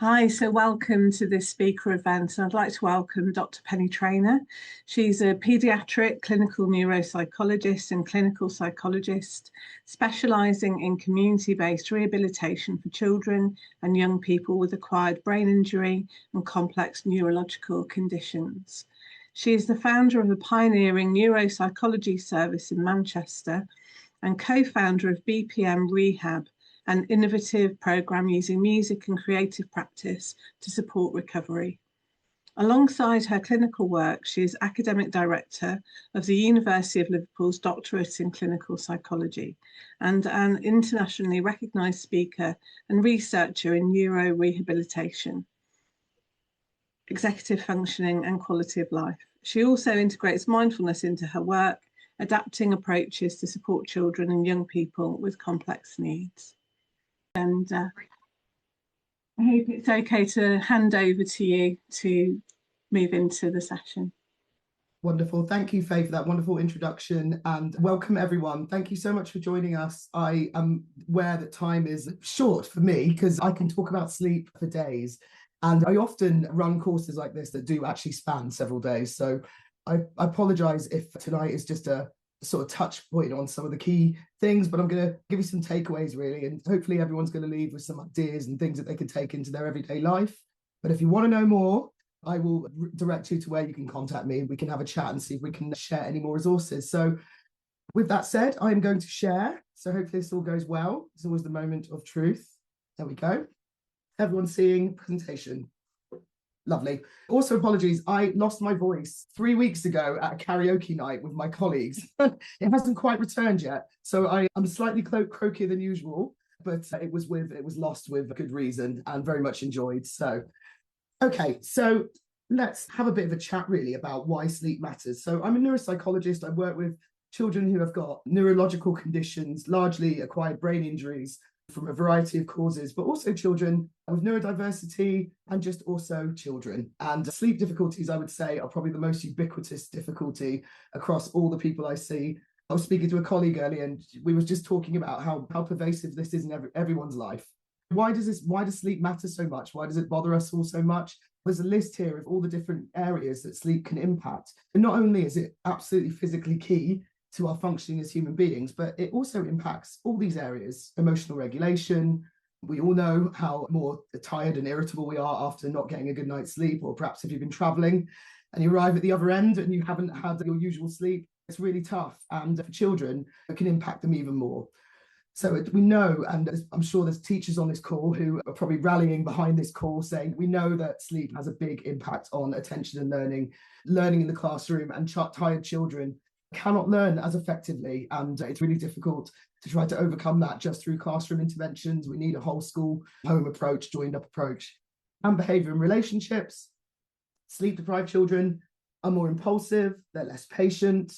Hi, so welcome to this speaker event. I'd like to welcome Dr Penny Trayner. She's a paediatric clinical neuropsychologist and clinical psychologist, specialising in community-based rehabilitation for children and young people with acquired brain injury and complex neurological conditions. She is the founder of a pioneering neuropsychology service in Manchester and co-founder of BPM Rehab, an innovative programme using music and creative practice to support recovery. Alongside her clinical work, she is academic director of the University of Liverpool's Doctorate in Clinical Psychology and an internationally recognised speaker and researcher in neurorehabilitation, executive functioning and quality of life. She also integrates mindfulness into her work, adapting approaches to support children and young people with complex needs. And I hope it's okay to hand over to you to move into the session. Wonderful. Thank you, Faye, for that wonderful introduction, and welcome everyone. Thank you so much for joining us. I am aware that time is short for me because I can talk about sleep for days, and I often run courses like this that do actually span several days. So I apologise if tonight is just a sort of touch point on some of the key things, but I'm going to give you some takeaways really, and hopefully everyone's going to leave with some ideas and things that they can take into their everyday life. But if you want to know more, I will direct you to where you can contact me. We can have a chat and see if we can share any more resources. So with that said, I'm going to share. So hopefully this all goes well. It's always the moment of truth. There we go. Everyone seeing presentation. Lovely. Also, apologies, I lost my voice 3 weeks ago at a karaoke night with my colleagues. It hasn't quite returned yet, so I'm slightly croakier than usual, but it was lost with good reason and very much enjoyed. So, okay, so let's have a bit of a chat really about why sleep matters. So I'm a neuropsychologist. I work with children who have got neurological conditions, largely acquired brain injuries, from a variety of causes, but also children with neurodiversity and just also children. And sleep difficulties, I would say, are probably the most ubiquitous difficulty across all the people I see. I was speaking to a colleague earlier, and we were just talking about how pervasive this is in everyone's life. Why does sleep matter so much? Why does it bother us all so much? There's a list here of all the different areas that sleep can impact. And not only is it absolutely physically key to our functioning as human beings, but it also impacts all these areas. Emotional regulation. We all know how more tired and irritable we are after not getting a good night's sleep, or perhaps if you've been traveling and you arrive at the other end and you haven't had your usual sleep, it's really tough. And for children, it can impact them even more. So we know, and I'm sure there's teachers on this call who are probably rallying behind this call saying, we know that sleep has a big impact on attention and learning in the classroom, and tired children cannot learn as effectively, and it's really difficult to try to overcome that just through classroom interventions. We need a whole school home approach, joined up approach. And behaviour and relationships. Sleep deprived children are more impulsive, they're less patient.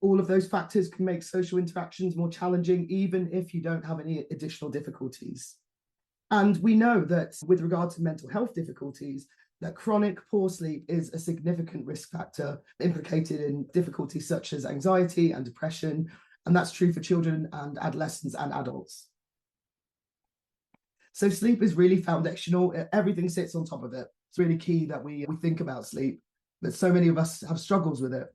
All of those factors can make social interactions more challenging, even if you don't have any additional difficulties. And we know that with regard to mental health difficulties, that chronic poor sleep is a significant risk factor implicated in difficulties such as anxiety and depression. And that's true for children and adolescents and adults. So sleep is really foundational. Everything sits on top of it. It's really key that we think about sleep, but so many of us have struggles with it.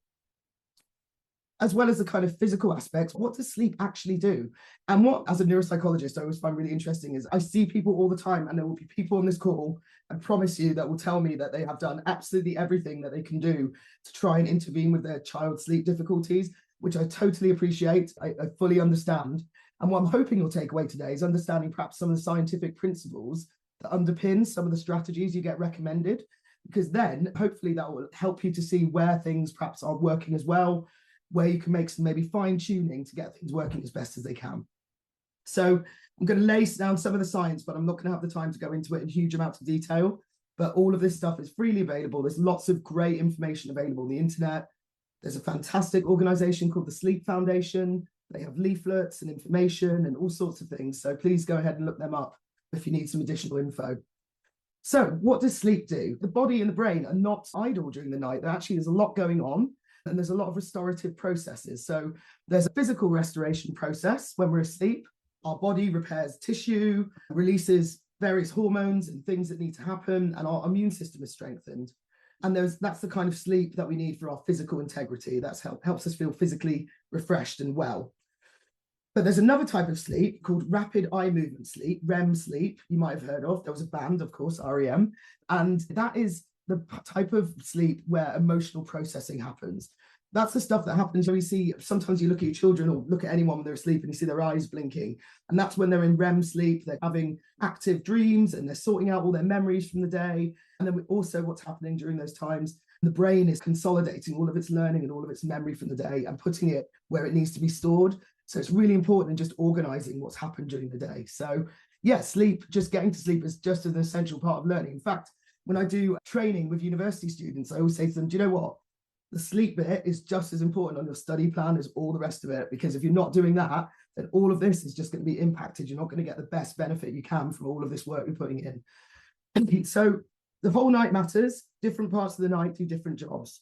As well as the kind of physical aspects, what does sleep actually do? And what, as a neuropsychologist, I always find really interesting is I see people all the time, and there will be people on this call, I promise you, that will tell me that they have done absolutely everything that they can do to try and intervene with their child's sleep difficulties, which I totally appreciate. I fully understand. And what I'm hoping you'll take away today is understanding perhaps some of the scientific principles that underpin some of the strategies you get recommended, because then hopefully that will help you to see where things perhaps aren't working as well, where you can make some maybe fine tuning to get things working as best as they can. So I'm going to lay down some of the science, but I'm not going to have the time to go into it in huge amounts of detail. But all of this stuff is freely available. There's lots of great information available on the internet. There's a fantastic organization called the Sleep Foundation. They have leaflets and information and all sorts of things. So please go ahead and look them up if you need some additional info. So what does sleep do? The body and the brain are not idle during the night. There's a lot going on. And there's a lot of restorative processes. So there's a physical restoration process when we're asleep. Our body repairs tissue, releases various hormones and things that need to happen, and our immune system is strengthened. And that's the kind of sleep that we need for our physical integrity. That's helps us feel physically refreshed and well. But there's another type of sleep called rapid eye movement sleep, REM sleep, you might have heard of. There was a band, of course, REM. And that is the type of sleep where emotional processing happens. That's the stuff that happens when we see, sometimes you look at your children or look at anyone when they're asleep and you see their eyes blinking. And that's when they're in REM sleep, they're having active dreams and they're sorting out all their memories from the day. And then also what's happening during those times, the brain is consolidating all of its learning and all of its memory from the day and putting it where it needs to be stored. So it's really important in just organizing what's happened during the day. So yeah, sleep, just getting to sleep is just an essential part of learning. In fact, when I do training with university students, I always say to them, do you know what? The sleep bit is just as important on your study plan as all the rest of it, because if you're not doing that, then all of this is just going to be impacted. You're not going to get the best benefit you can from all of this work you're putting in. So the whole night matters. Different parts of the night do different jobs.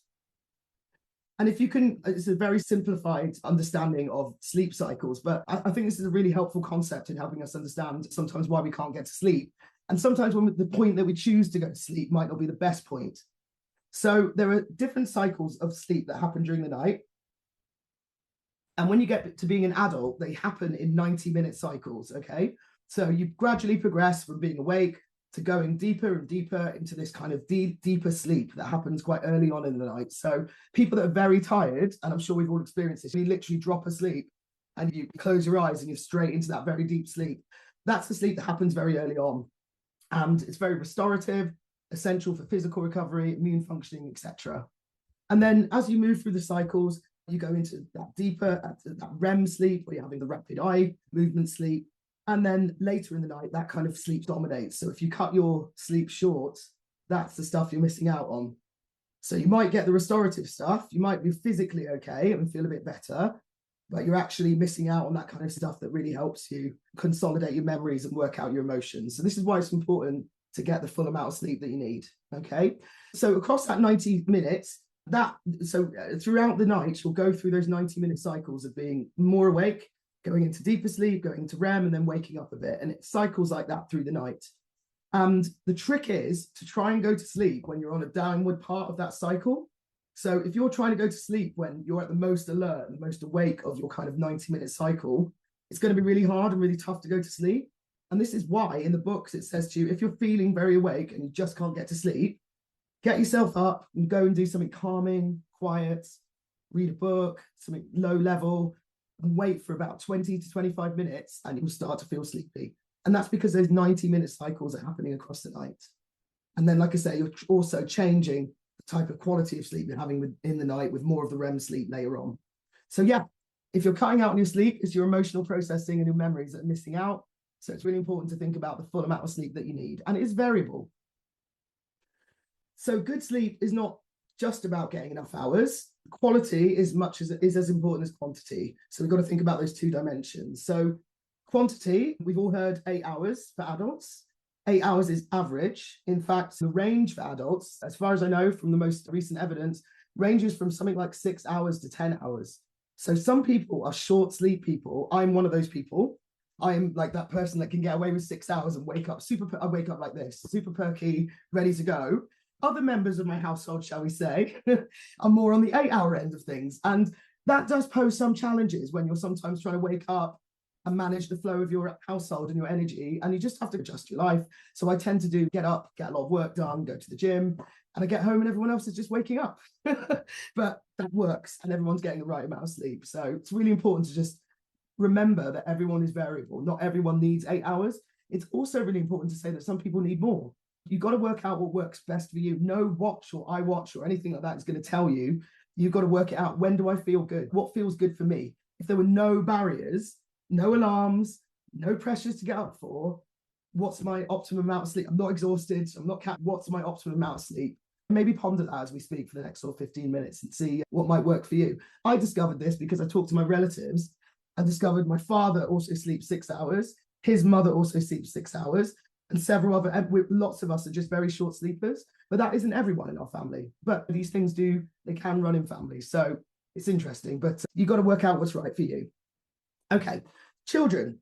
And if you can, it's a very simplified understanding of sleep cycles, but I think this is a really helpful concept in helping us understand sometimes why we can't get to sleep. And sometimes when the point that we choose to go to sleep might not be the best point. So there are different cycles of sleep that happen during the night. And when you get to being an adult, they happen in 90-minute cycles, okay? So you gradually progress from being awake to going deeper and deeper into this kind of deeper sleep that happens quite early on in the night. So people that are very tired, and I'm sure we've all experienced this, you literally drop asleep and you close your eyes and you're straight into that very deep sleep. That's the sleep that happens very early on. And it's very restorative, essential for physical recovery, immune functioning, etc. And then as you move through the cycles, you go into that deeper, that REM sleep, where you're having the rapid eye movement sleep. And then later in the night, that kind of sleep dominates. So if you cut your sleep short, that's the stuff you're missing out on. So you might get the restorative stuff. You might be physically okay and feel a bit better, but you're actually missing out on that kind of stuff that really helps you consolidate your memories and work out your emotions. So this is why it's important to get the full amount of sleep that you need, okay? So across that 90 minutes, throughout the night, you'll go through those 90-minute cycles of being more awake, going into deeper sleep, going into REM, and then waking up a bit. And it cycles like that through the night. And the trick is to try and go to sleep when you're on a downward part of that cycle. So if you're trying to go to sleep when you're at the most alert and most awake of your kind of 90-minute cycle, it's going to be really hard and really tough to go to sleep. And this is why in the books it says to you, if you're feeling very awake and you just can't get to sleep, get yourself up and go and do something calming, quiet, read a book, something low level, and wait for about 20 to 25 minutes and you'll start to feel sleepy. And that's because those 90-minute cycles are happening across the night. And then, like I say, you're also changing the type of quality of sleep you're having in the night with more of the REM sleep later on. So yeah, if you're cutting out on your sleep, it's your emotional processing and your memories that are missing out. So it's really important to think about the full amount of sleep that you need. And it is variable. So good sleep is not just about getting enough hours. Quality is as important as quantity. So we've got to think about those two dimensions. So quantity, we've all heard 8 hours for adults. 8 hours is average. In fact, the range for adults, as far as I know from the most recent evidence, ranges from something like 6 hours to 10 hours. So some people are short sleep people. I'm one of those people. I'm like that person that can get away with 6 hours and wake up I wake up like this, super perky, ready to go. Other members of my household, shall we say, are more on the 8-hour end of things. And that does pose some challenges when you're sometimes trying to wake up and manage the flow of your household and your energy, and you just have to adjust your life. So I tend to get up, get a lot of work done, go to the gym, and I get home and everyone else is just waking up. But that works and everyone's getting the right amount of sleep. So it's really important to just remember that everyone is variable. Not everyone needs 8 hours. It's also really important to say that some people need more. You've got to work out what works best for you. No watch or iWatch or anything like that is going to tell you. You've got to work it out. When do I feel good? What feels good for me? If there were no barriers, no alarms, no pressures to get up for, what's my optimum amount of sleep? I'm not exhausted. I'm not what's my optimum amount of sleep? Maybe ponder that as we speak for the next sort of 15 minutes and see what might work for you. I discovered this because I talked to my relatives. I discovered my father also sleeps 6 hours. His mother also sleeps 6 hours. And several other, lots of us are just very short sleepers, but that isn't everyone in our family. But these things they can run in families. So it's interesting, but you've got to work out what's right for you. Okay, children.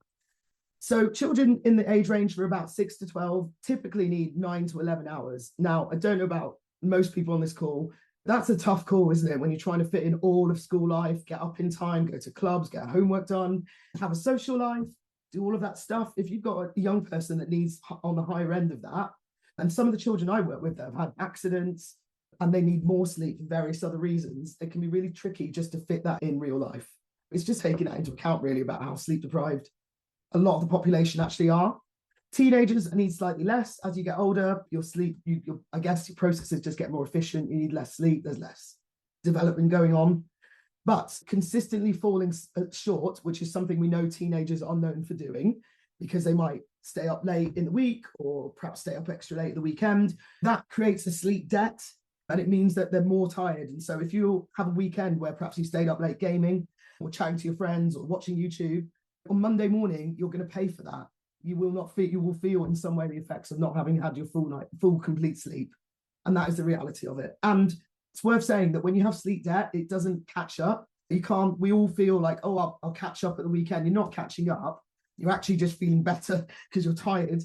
So children in the age range for about 6 to 12 typically need 9 to 11 hours. Now, I don't know about most people on this call. That's a tough call, isn't it? When you're trying to fit in all of school life, get up in time, go to clubs, get homework done, have a social life, do all of that stuff. If you've got a young person that needs on the higher end of that, and some of the children I work with that have had accidents and they need more sleep for various other reasons, it can be really tricky just to fit that in real life. It's just taking that into account really about how sleep deprived a lot of the population actually are. Teenagers need slightly less. As you get older, your sleep, I guess your processes just get more efficient. You need less sleep. There's less development going on. But consistently falling short, which is something we know teenagers are known for doing, because they might stay up late in the week or perhaps stay up extra late at the weekend, that creates a sleep debt, and it means that they're more tired. And so if you have a weekend where perhaps you stayed up late gaming or chatting to your friends or watching YouTube, on Monday morning, you're going to pay for that. You will feel in some way the effects of not having had your full complete sleep. And that is the reality of it. And it's worth saying that when you have sleep debt, it doesn't catch up. We all feel like, oh, I'll catch up at the weekend. You're not catching up. You're actually just feeling better because you're tired.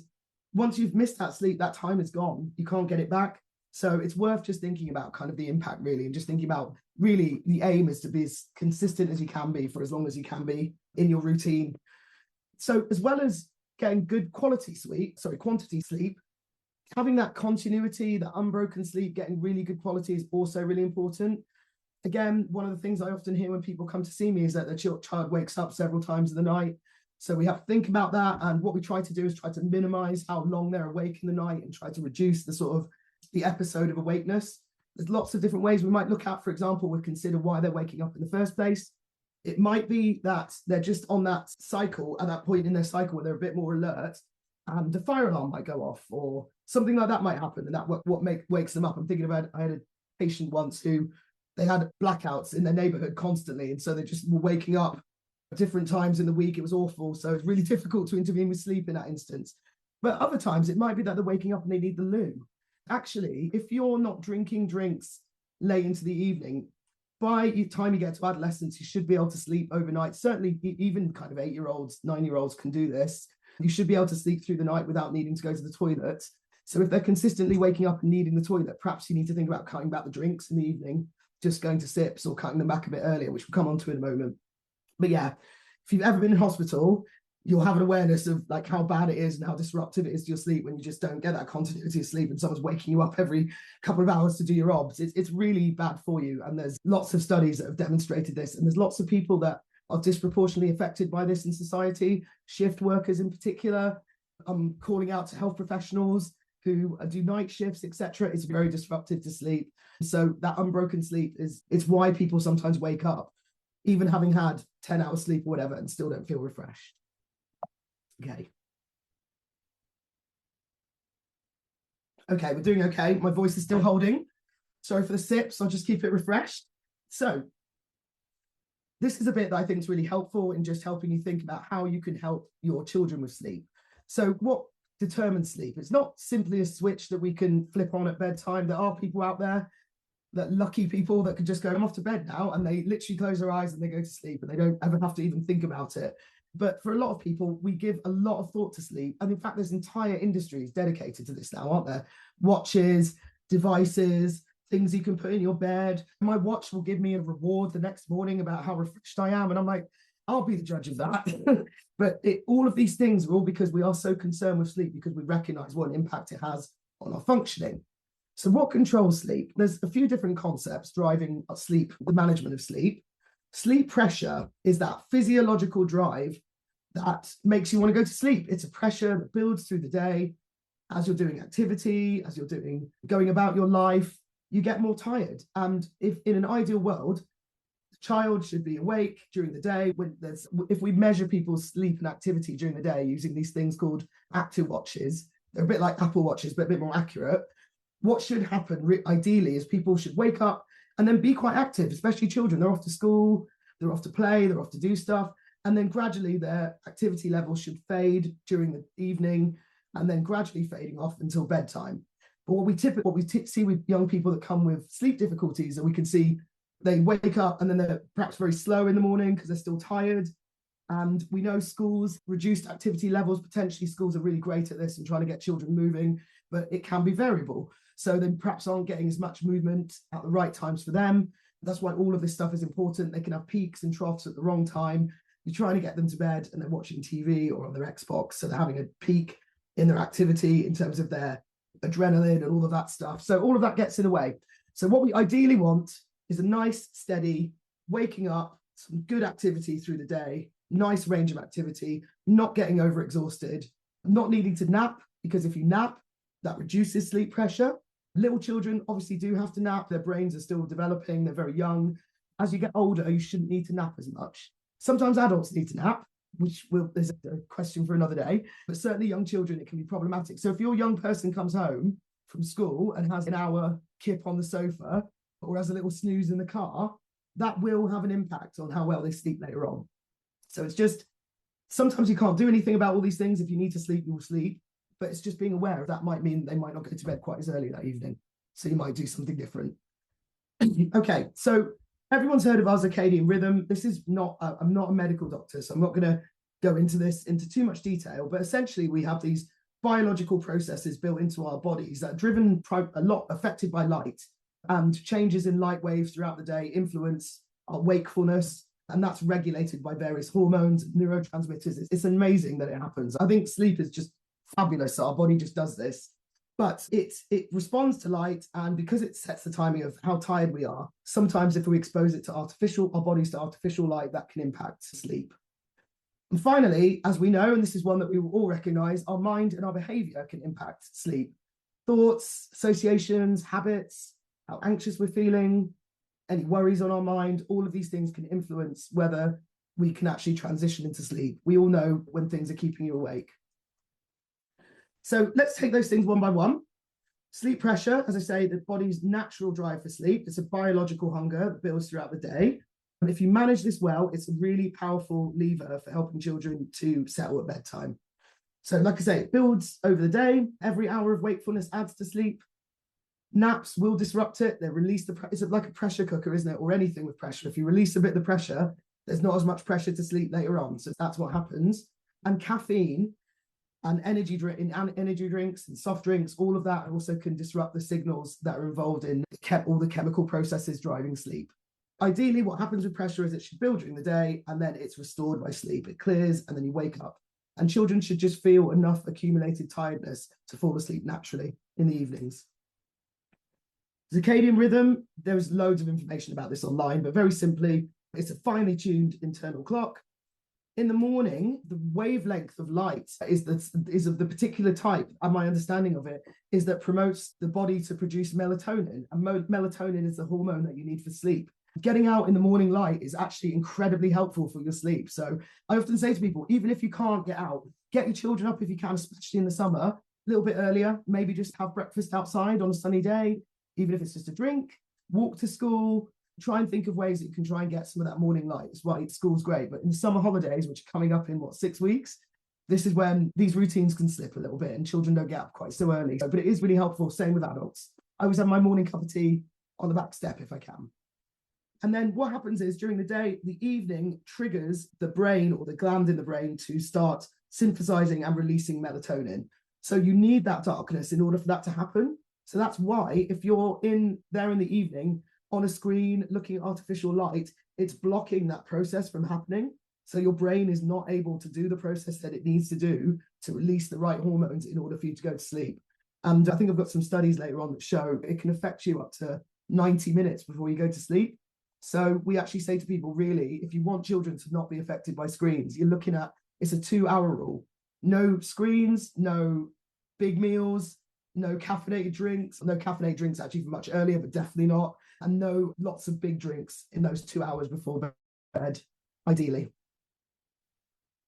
Once you've missed that sleep, that time is gone. You can't get it back. So it's worth just thinking about kind of the impact really, and just thinking about really the aim is to be as consistent as you can be for as long as you can be in your routine. So as well as getting good quantity sleep, having that continuity, that unbroken sleep, getting really good quality is also really important. Again, one of the things I often hear when people come to see me is that their child wakes up several times in the night. So we have to think about that. And what we try to do is try to minimize how long they're awake in the night and try to reduce the episode of awakeness. There's lots of different ways we might look at. For example, we consider why they're waking up in the first place. It might be that they're just on that cycle, at that point in their cycle where they're a bit more alert, and the fire alarm might go off or something like that might happen, and that wakes them up. I'm thinking about, I had a patient once who they had blackouts in their neighborhood constantly, and so they just were waking up at different times in the week. It was awful. So it's really difficult to intervene with sleep in that instance. But other times it might be that they're waking up and they need the loo. Actually, if you're not drinking drinks late into the evening, by the time you get to adolescence, you should be able to sleep overnight. Certainly, even kind of 8-year-olds, 9-year-olds can do this. You should be able to sleep through the night without needing to go to the toilet. So if they're consistently waking up and needing the toilet, perhaps you need to think about cutting back the drinks in the evening, just going to sips or cutting them back a bit earlier, which we'll come on to in a moment. But yeah, if you've ever been in hospital, you'll have an awareness of like how bad it is and how disruptive it is to your sleep when you just don't get that continuity of sleep and someone's waking you up every couple of hours to do your obs. It's really bad for you. And there's lots of studies that have demonstrated this. And there's lots of people that are disproportionately affected by this in society, shift workers in particular. I'm calling out to health professionals who do night shifts, etc. It's very disruptive to sleep. So that unbroken sleep it's why people sometimes wake up, even having had 10 hours sleep or whatever, and still don't feel refreshed. Okay, we're doing okay. My voice is still holding. Sorry for the sips. I'll just keep it refreshed. So this is a bit that I think is really helpful in just helping you think about how you can help your children with sleep. So what determines sleep? It's not simply a switch that we can flip on at bedtime. There are people out there, that lucky people that can just go, I'm off to bed now, and they literally close their eyes and they go to sleep and they don't ever have to even think about it. But for a lot of people, we give a lot of thought to sleep. And in fact, there's entire industries dedicated to this now, aren't there? Watches, devices, things you can put in your bed. My watch will give me a reward the next morning about how refreshed I am. And I'm like, I'll be the judge of that. But all of these things are all because we are so concerned with sleep, because we recognize what impact it has on our functioning. So what controls sleep? There's a few different concepts driving sleep, the management of sleep. Sleep pressure is that physiological drive that makes you want to go to sleep. It's a pressure that builds through the day. As you're doing activity, as you're going about your life, you get more tired. And if in an ideal world, the child should be awake during the day. If we measure people's sleep and activity during the day using these things called active watches, they're a bit like Apple watches, but a bit more accurate. What should happen ideally is people should wake up and then be quite active, especially children. They're off to school, they're off to play, they're off to do stuff. And then gradually their activity levels should fade during the evening and then gradually fading off until bedtime. But what we see with young people that come with sleep difficulties, and we can see they wake up and then they're perhaps very slow in the morning because they're still tired. And we know schools, reduced activity levels, potentially schools are really great at this and trying to get children moving, but it can be variable. So they perhaps aren't getting as much movement at the right times for them. That's why all of this stuff is important. They can have peaks and troughs at the wrong time. You're trying to get them to bed and they're watching TV or on their Xbox. So they're having a peak in their activity in terms of their adrenaline and all of that stuff. So all of that gets in the way. So what we ideally want is a nice, steady waking up, some good activity through the day, nice range of activity, not getting overexhausted, not needing to nap, because if you nap, that reduces sleep pressure. Little children obviously do have to nap. Their brains are still developing. They're very young. As you get older, you shouldn't need to nap as much. Sometimes adults need to nap, which there's a question for another day, but certainly young children, it can be problematic. So if your young person comes home from school and has an hour kip on the sofa or has a little snooze in the car, that will have an impact on how well they sleep later on. So it's just, sometimes you can't do anything about all these things. If you need to sleep, you will sleep, but it's just being aware of that might mean they might not go to bed quite as early that evening. So you might do something different. Okay, so everyone's heard of our circadian rhythm. This is not, I'm not a medical doctor, so I'm not going to go into this into too much detail, but essentially we have these biological processes built into our bodies that are driven a lot, affected by light, and changes in light waves throughout the day influence our wakefulness, and that's regulated by various hormones, neurotransmitters. It's amazing that it happens. I think sleep is just fabulous. Our body just does this. But it responds to light, and because it sets the timing of how tired we are, sometimes if we expose it to our bodies to artificial light, that can impact sleep. And finally, as we know, and this is one that we will all recognize, our mind and our behavior can impact sleep. Thoughts, associations, habits, how anxious we're feeling, any worries on our mind, all of these things can influence whether we can actually transition into sleep. We all know when things are keeping you awake. So let's take those things one by one. Sleep pressure, as I say, the body's natural drive for sleep. It's a biological hunger that builds throughout the day. And if you manage this well, it's a really powerful lever for helping children to settle at bedtime. So like I say, it builds over the day. Every hour of wakefulness adds to sleep. Naps will disrupt it. They release it's like a pressure cooker, isn't it? Or anything with pressure. If you release a bit of the pressure, there's not as much pressure to sleep later on. So that's what happens. And caffeine and energy drinks and soft drinks, all of that also can disrupt the signals that are involved in all the chemical processes driving sleep. Ideally, what happens with pressure is it should build during the day and then it's restored by sleep. It clears and then you wake up. And children should just feel enough accumulated tiredness to fall asleep naturally in the evenings. Circadian rhythm, there's loads of information about this online, but very simply, it's a finely tuned internal clock. In the morning, the wavelength of light is of the particular type, and my understanding of it is that promotes the body to produce melatonin. And melatonin is the hormone that you need for sleep. Getting out in the morning light is actually incredibly helpful for your sleep. So I often say to people, even if you can't get out, get your children up if you can, especially in the summer, a little bit earlier, maybe just have breakfast outside on a sunny day, even if it's just a drink, walk to school, try and think of ways that you can try and get some of that morning light. It's why school's great, but in the summer holidays, which are coming up in 6 weeks, this is when these routines can slip a little bit and children don't get up quite so early. But it is really helpful, same with adults. I always have my morning cup of tea on the back step if I can. And then what happens is during the day, the evening triggers the brain or the gland in the brain to start synthesizing and releasing melatonin. So you need that darkness in order for that to happen. So that's why if you're in there in the evening on a screen looking at artificial light, it's blocking that process from happening. So your brain is not able to do the process that it needs to do to release the right hormones in order for you to go to sleep. And I think I've got some studies later on that show it can affect you up to 90 minutes before you go to sleep. So we actually say to people, really, if you want children to not be affected by screens, you're looking at, it's a 2-hour rule. No screens, no big meals, no caffeinated drinks actually for much earlier, but definitely not. And no lots of big drinks in those 2 hours before bed, ideally.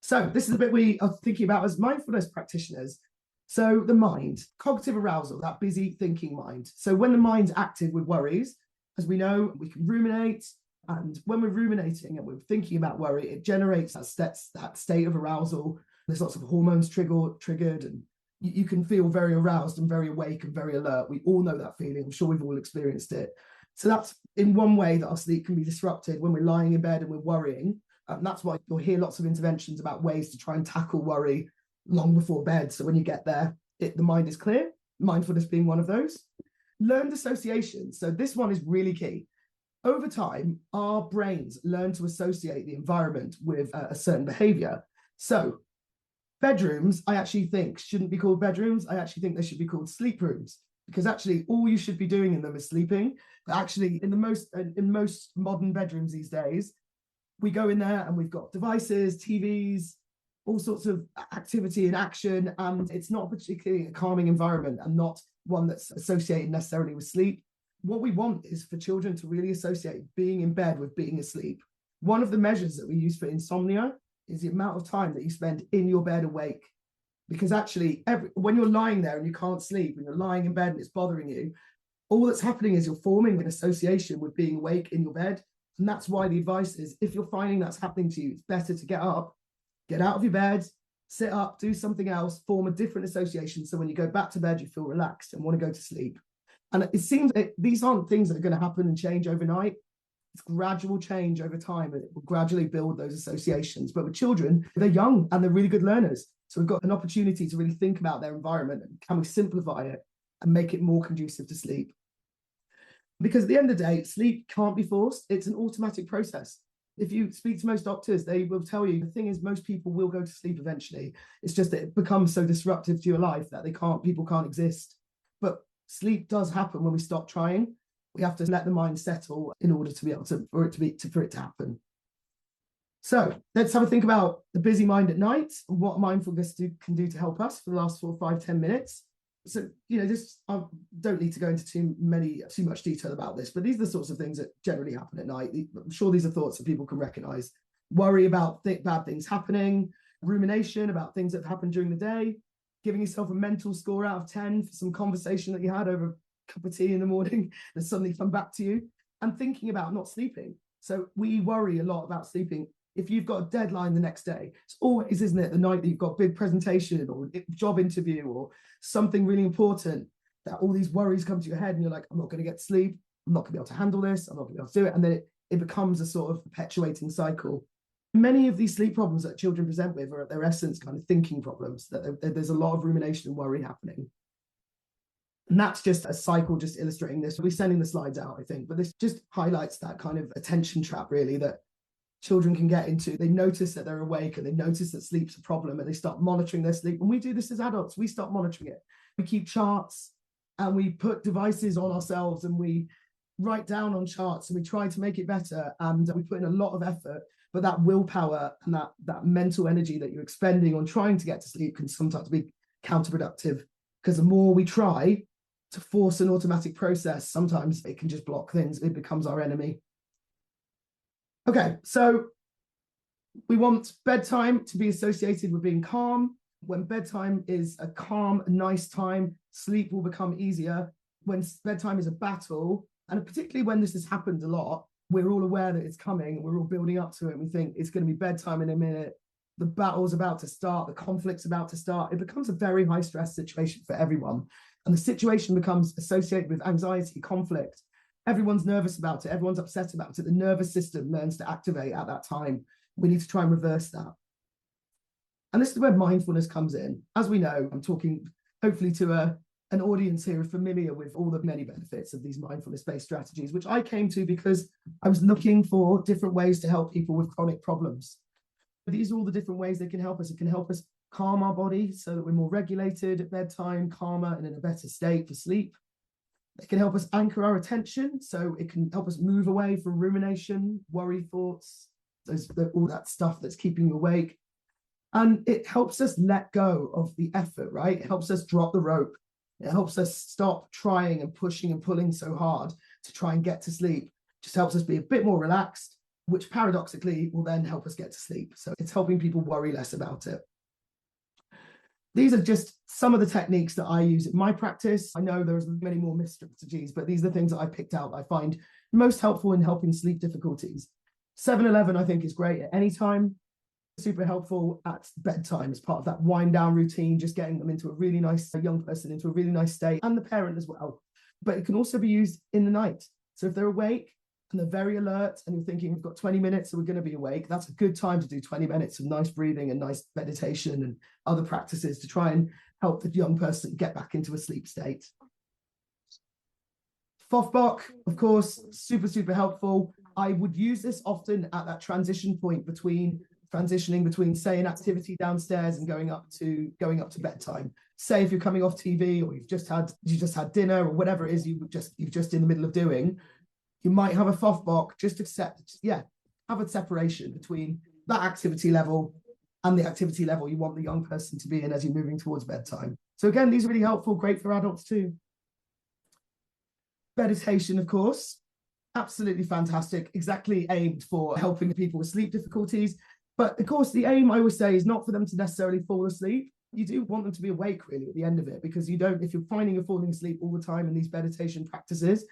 So this is the bit we are thinking about as mindfulness practitioners. So the mind, cognitive arousal, that busy thinking mind. So when the mind's active with worries, as we know, we can ruminate. And when we're ruminating and we're thinking about worry, it generates that state of arousal. There's lots of hormones triggered, and you can feel very aroused and very awake and very alert. We all know that feeling. I'm sure we've all experienced it. So that's in one way that our sleep can be disrupted when we're lying in bed and we're worrying. And that's why you'll hear lots of interventions about ways to try and tackle worry long before bed. So when you get there, the mind is clear, mindfulness being one of those. Learned association. So this one is really key. Over time, our brains learn to associate the environment with a certain behavior. So bedrooms, I actually think, shouldn't be called bedrooms. I actually think they should be called sleep rooms, because actually all you should be doing in them is sleeping. But actually, in most modern bedrooms these days, we go in there and we've got devices, TVs, all sorts of activity and action, and it's not particularly a calming environment and not one that's associated necessarily with sleep. What we want is for children to really associate being in bed with being asleep. One of the measures that we use for insomnia is the amount of time that you spend in your bed awake. Because actually, when you're lying there and you can't sleep, and you're lying in bed and it's bothering you, all that's happening is you're forming an association with being awake in your bed. And that's why the advice is, if you're finding that's happening to you, it's better to get up, get out of your bed, sit up, do something else, form a different association. So when you go back to bed, you feel relaxed and want to go to sleep. And it seems that these aren't things that are going to happen and change overnight. It's gradual change over time, and it will gradually build those associations. But with children, they're young and they're really good learners. So we've got an opportunity to really think about their environment and can we simplify it and make it more conducive to sleep? Because at the end of the day, sleep can't be forced. It's an automatic process. If you speak to most doctors, they will tell you, the thing is, most people will go to sleep eventually. It's just that it becomes so disruptive to your life that people can't exist. But sleep does happen when we stop trying. We have to let the mind settle in order to be able to, for it to happen. So let's have a think about the busy mind at night and what mindfulness can do to help us for the last 4, 5, 10 minutes. So, I don't need to go into too much detail about this, but these are the sorts of things that generally happen at night. I'm sure these are thoughts that people can recognize. Worry about bad things happening, rumination about things that have happened during the day, giving yourself a mental score out of 10 for some conversation that you had over a cup of tea in the morning that suddenly come back to you, and thinking about not sleeping. So we worry a lot about sleeping. If you've got a deadline the next day, it's always, isn't it, the night that you've got a big presentation or a job interview or something really important, that all these worries come to your head and you're like, I'm not going to get sleep. I'm not going to be able to handle this. I'm not going to be able to do it. And then it becomes a sort of perpetuating cycle. Many of these sleep problems that children present with are at their essence kind of thinking problems, that there's a lot of rumination and worry happening. And that's just a cycle, just illustrating this. We'll be sending the slides out, I think, but this just highlights that kind of attention trap, really, that children can get into. They notice that they're awake and they notice that sleep's a problem and they start monitoring their sleep. And we do this as adults. We start monitoring it. We keep charts and we put devices on ourselves and we write down on charts and we try to make it better. And we put in a lot of effort, but that willpower and that mental energy that you're expending on trying to get to sleep can sometimes be counterproductive, because the more we try to force an automatic process, sometimes it can just block things. It becomes our enemy. Okay, so we want bedtime to be associated with being calm. When bedtime is a calm, nice time, sleep will become easier. When bedtime is a battle, and particularly when this has happened a lot, we're all aware that it's coming, we're all building up to it, and we think it's going to be bedtime in a minute, the battle's about to start, the conflict's about to start. It becomes a very high stress situation for everyone. And the situation becomes associated with anxiety, conflict. Everyone's nervous about it. Everyone's upset about it. The nervous system learns to activate at that time. We need to try and reverse that. And this is where mindfulness comes in. As we know, I'm talking hopefully to an audience here familiar with all the many benefits of these mindfulness-based strategies, which I came to because I was looking for different ways to help people with chronic problems. These are all the different ways they can help us. It can help us calm our body so that we're more regulated at bedtime, calmer, and in a better state for sleep. It can help us anchor our attention, so it can help us move away from rumination, worry thoughts, all that stuff that's keeping you awake. And it helps us let go of the effort, right? It helps us drop the rope. It helps us stop trying and pushing and pulling so hard to try and get to sleep. It just helps us be a bit more relaxed, which paradoxically will then help us get to sleep. So it's helping people worry less about it. These are just some of the techniques that I use in my practice. I know there's many more strategies, but these are the things that I picked out that I find most helpful in helping sleep difficulties. 7-11, I think, is great at any time. Super helpful at bedtime as part of that wind down routine, just getting them into a really nice, young person into a really nice state, and the parent as well. But it can also be used in the night. So if they're awake, and they're very alert, and you're thinking, we've got 20 minutes, so we're going to be awake, that's a good time to do 20 minutes of nice breathing and nice meditation and other practices to try and help the young person get back into a sleep state. FOFBOC, of course, super, super helpful. I would use this often at that transition point transitioning between, say, an activity downstairs and going up to bedtime. Say if you're coming off TV, or you just had dinner, or whatever it is you've just in the middle of doing, you might have a FOFBOC, have a separation between that activity level and the activity level you want the young person to be in as you're moving towards bedtime. So again, these are really helpful, great for adults too. Meditation, of course, absolutely fantastic, exactly aimed for helping people with sleep difficulties. But of course, the aim, I always say, is not for them to necessarily fall asleep. You do want them to be awake really at the end of it, because if you're finding you're falling asleep all the time in these meditation practices,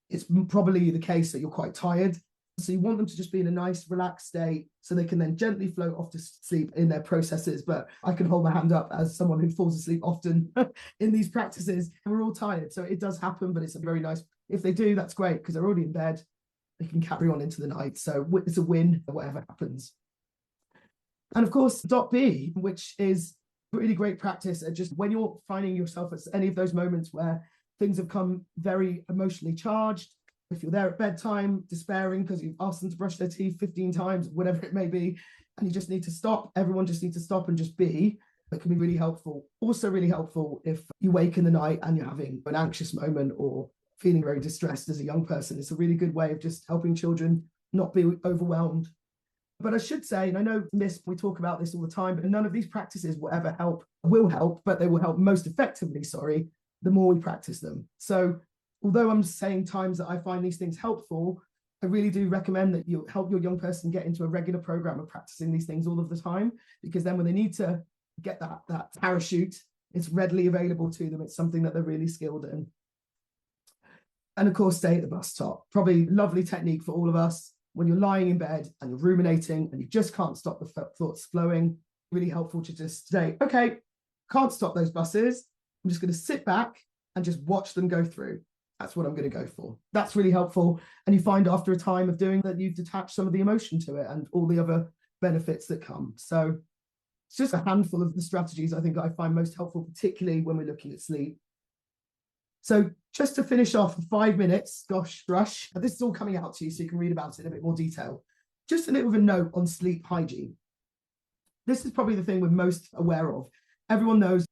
it's probably the case that you're quite tired. So you want them to just be in a nice, relaxed state so they can then gently float off to sleep in their processes. But I can hold my hand up as someone who falls asleep often in these practices. We're all tired, so it does happen, but it's a very nice, if they do, that's great, because they're already in bed. They can carry on into the night. So it's a win, whatever happens. And of course, Dot B, which is really great practice at just when you're finding yourself at any of those moments where things have come very emotionally charged. If you're there at bedtime, despairing because you've asked them to brush their teeth 15 times, whatever it may be, and you just need to stop, everyone just needs to stop and just be, that can be really helpful. Also really helpful if you wake in the night and you're having an anxious moment or feeling very distressed as a young person. It's a really good way of just helping children not be overwhelmed. But I should say, and I know we talk about this all the time, but none of these practices will help, but they will help most effectively, the more we practice them. So although I'm saying times that I find these things helpful, I really do recommend that you help your young person get into a regular program of practicing these things all of the time, because then when they need to get that parachute, it's readily available to them. It's something that they're really skilled in. And of course, stay at the bus stop. Probably lovely technique for all of us when you're lying in bed and you're ruminating and you just can't stop the thoughts flowing. Really helpful to just say, okay, can't stop those buses. I'm just going to sit back and just watch them go through. That's what I'm going to go for. That's really helpful. And you find after a time of doing that, you've detached some of the emotion to it and all the other benefits that come. So it's just a handful of the strategies I think I find most helpful, particularly when we're looking at sleep. So just to finish off for 5 minutes, gosh, rush, this is all coming out to you so you can read about it in a bit more detail. Just a little bit of a note on sleep hygiene. This is probably the thing we're most aware of. Everyone knows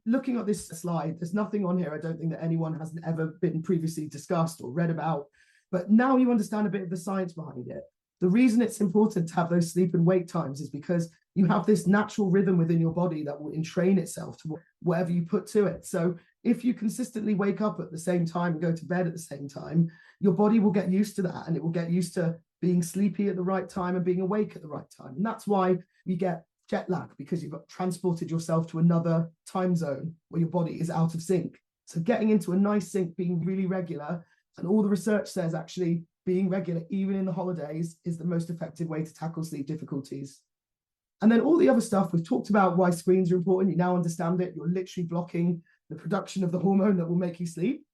looking at this slide, there's nothing on here I don't think that anyone has ever been previously discussed or read about. But now you understand a bit of the science behind it. The reason it's important to have those sleep and wake times is because you have this natural rhythm within your body that will entrain itself to whatever you put to it. So if you consistently wake up at the same time and go to bed at the same time, your body will get used to that, and it will get used to being sleepy at the right time and being awake at the right time. And that's why you get jet lag, because you've transported yourself to another time zone where your body is out of sync. So getting into a nice sync, being really regular, and all the research says actually being regular, even in the holidays, is the most effective way to tackle sleep difficulties. And then all the other stuff, we've talked about why screens are important. You now understand it. You're literally blocking the production of the hormone that will make you sleep.